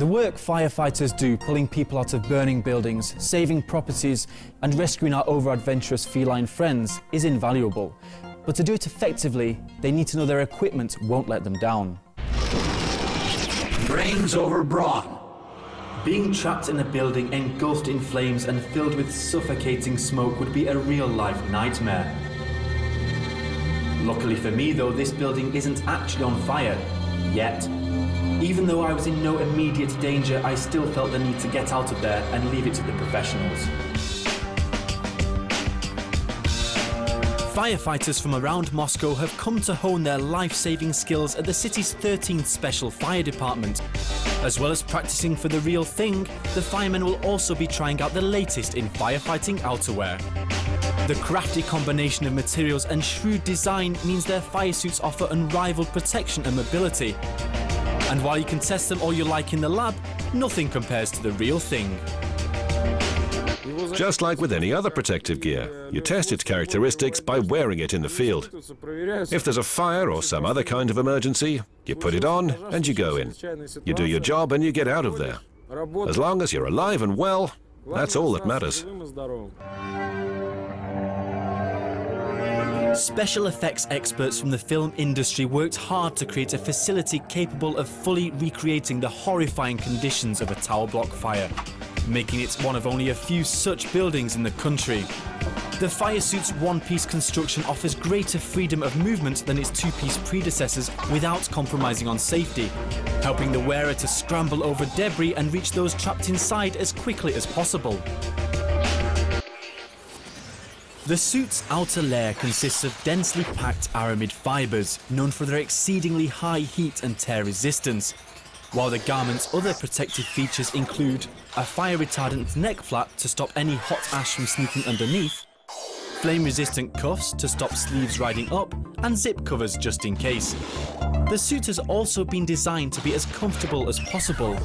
The work firefighters do, pulling people out of burning buildings, saving properties and rescuing our over-adventurous feline friends, is invaluable. But to do it effectively, they need to know their equipment won't let them down. Brains over brawn. Being trapped in a building engulfed in flames and filled with suffocating smoke would be a real-life nightmare. Luckily for me, though, this building isn't actually on fire, yet. Even though I was in no immediate danger, I still felt the need to get out of there and leave it to the professionals. Firefighters from around Moscow have come to hone their life-saving skills at the city's 13th Special Fire Department. As well as practicing for the real thing, the firemen will also be trying out the latest in firefighting outerwear. The crafty combination of materials and shrewd design means their fire suits offer unrivaled protection and mobility. And while you can test them all you like in the lab, nothing compares to the real thing. Just like with any other protective gear, you test its characteristics by wearing it in the field. If there's a fire or some other kind of emergency, you put it on and you go in. You do your job and you get out of there. As long as you're alive and well, that's all that matters. Special effects experts from the film industry worked hard to create a facility capable of fully recreating the horrifying conditions of a tower block fire, making it one of only a few such buildings in the country. The fire suit's one-piece construction offers greater freedom of movement than its two-piece predecessors without compromising on safety, helping the wearer to scramble over debris and reach those trapped inside as quickly as possible. The suit's outer layer consists of densely packed aramid fibres, known for their exceedingly high heat and tear resistance, while the garment's other protective features include a fire-retardant neck flap to stop any hot ash from sneaking underneath, flame-resistant cuffs to stop sleeves riding up, and zip covers just in case. The suit has also been designed to be as comfortable as possible,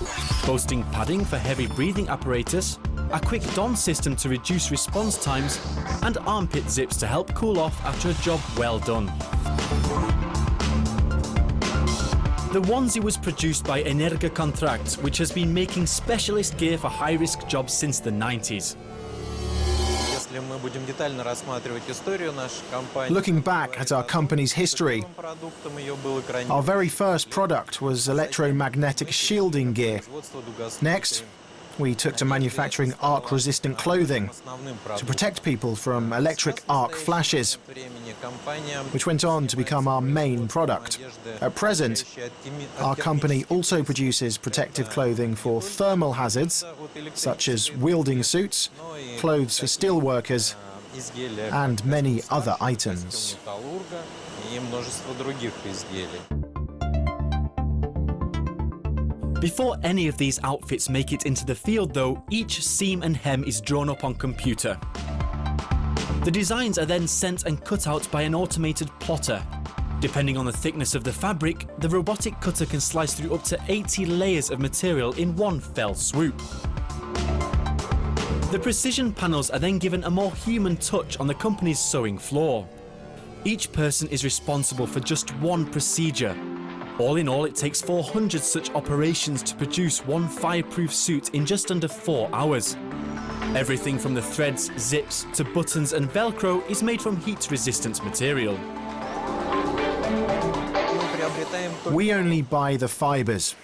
boasting padding for heavy breathing apparatus, a quick don system to reduce response times, and armpit zips to help cool off after a job well done. The onesie was produced by Energokontrakt, which has been making specialist gear for high-risk jobs since the 90s. Looking back at our company's history, our very first product was electromagnetic shielding gear. Next, we took to manufacturing arc-resistant clothing to protect people from electric arc flashes, which went on to become our main product. At present, our company also produces protective clothing for thermal hazards, such as wielding suits, clothes for steel workers, and many other items. Before any of these outfits make it into the field though, each seam and hem is drawn up on computer. The designs are then sent and cut out by an automated plotter. Depending on the thickness of the fabric, the robotic cutter can slice through up to 80 layers of material in one fell swoop. The precision panels are then given a more human touch on the company's sewing floor. Each person is responsible for just one procedure. All in all, it takes 400 such operations to produce one fireproof suit in just under 4 hours. Everything from the threads, zips, to buttons and Velcro is made from heat-resistant material. We only buy the fibres,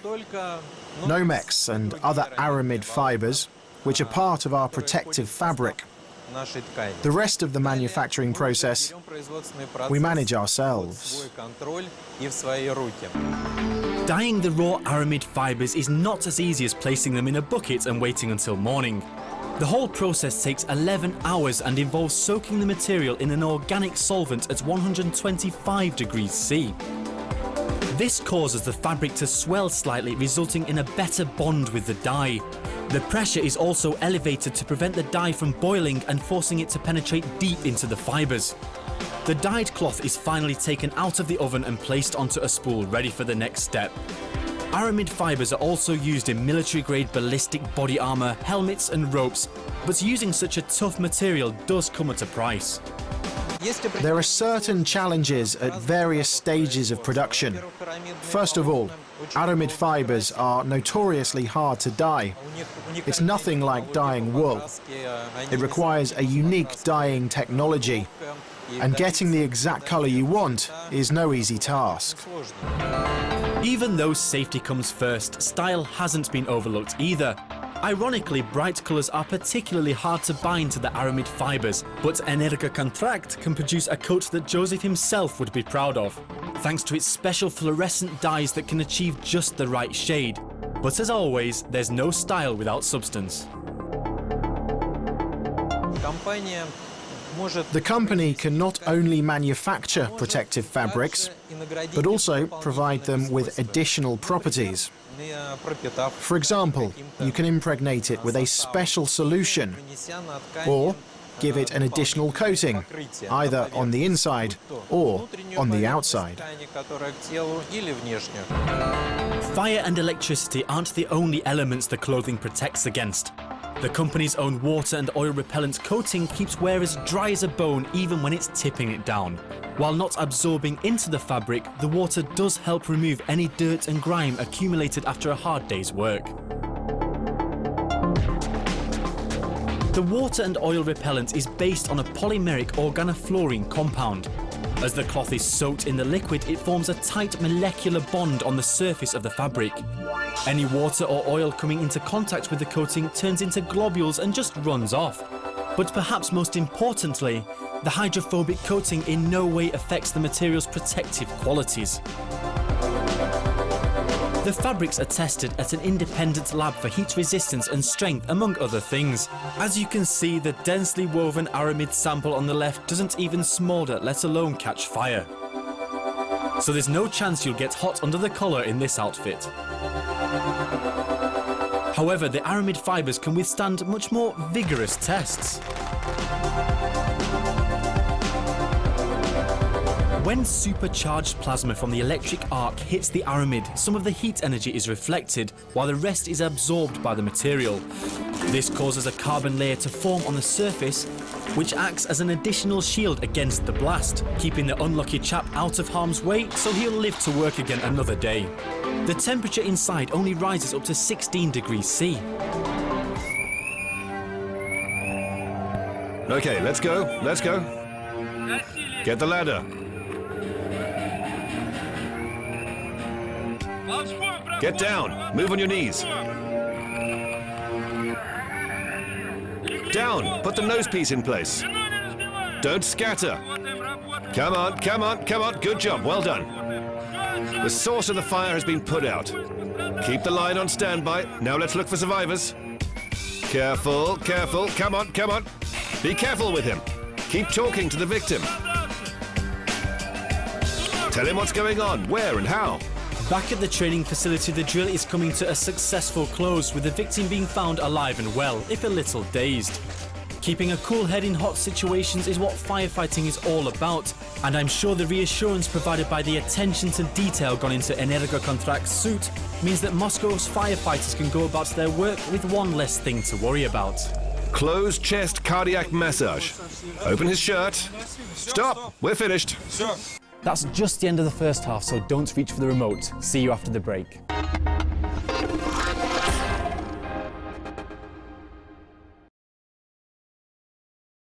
Nomex and other aramid fibres, which are part of our protective fabric. The rest of the manufacturing process, we manage ourselves. Dyeing the raw aramid fibres is not as easy as placing them in a bucket and waiting until morning. The whole process takes 11 hours and involves soaking the material in an organic solvent at 125 degrees C. This causes the fabric to swell slightly, resulting in a better bond with the dye. The pressure is also elevated to prevent the dye from boiling and forcing it to penetrate deep into the fibres. The dyed cloth is finally taken out of the oven and placed onto a spool, ready for the next step. Aramid fibres are also used in military-grade ballistic body armour, helmets and ropes, but using such a tough material does come at a price. There are certain challenges at various stages of production. First of all, aramid fibers are notoriously hard to dye. It's nothing like dyeing wool. It requires a unique dyeing technology, and getting the exact color you want is no easy task. Even though safety comes first, style hasn't been overlooked either. Ironically, bright colours are particularly hard to bind to the aramid fibres, but Energokontrakt can produce a coat that Joseph himself would be proud of, thanks to its special fluorescent dyes that can achieve just the right shade. But as always, there's no style without substance. The company can not only manufacture protective fabrics, but also provide them with additional properties. For example, you can impregnate it with a special solution or give it an additional coating, either on the inside or on the outside. Fire and electricity aren't the only elements the clothing protects against. The company's own water and oil repellent coating keeps wear as dry as a bone even when it's tipping it down. While not absorbing into the fabric, the water does help remove any dirt and grime accumulated after a hard day's work. The water and oil repellent is based on a polymeric organofluorine compound. As the cloth is soaked in the liquid, it forms a tight molecular bond on the surface of the fabric. Any water or oil coming into contact with the coating turns into globules and just runs off. But perhaps most importantly, the hydrophobic coating in no way affects the material's protective qualities. The fabrics are tested at an independent lab for heat resistance and strength, among other things. As you can see, the densely woven aramid sample on the left doesn't even smoulder, let alone catch fire. So there's no chance you'll get hot under the collar in this outfit. However, the aramid fibers can withstand much more vigorous tests. When supercharged plasma from the electric arc hits the aramid, some of the heat energy is reflected, while the rest is absorbed by the material. This causes a carbon layer to form on the surface, which acts as an additional shield against the blast, keeping the unlucky chap out of harm's way so he'll live to work again another day. The temperature inside only rises up to 16 degrees C. Okay, let's go, let's go. Get the ladder. Get down, move on your knees. Down, put the nose piece in place. Don't scatter. Come on, come on, come on, good job, well done. The source of the fire has been put out. Keep the line on standby. Now let's look for survivors. Careful, careful, come on, come on. Be careful with him. Keep talking to the victim. Tell him what's going on, where and how. Back at the training facility, the drill is coming to a successful close, with the victim being found alive and well, if a little dazed. Keeping a cool head in hot situations is what firefighting is all about, and I'm sure the reassurance provided by the attention to detail gone into Energokontrakt's suit means that Moscow's firefighters can go about their work with one less thing to worry about. Closed chest cardiac massage. Open his shirt. Stop, we're finished. That's just the end of the first half, so don't reach for the remote. See you after the break.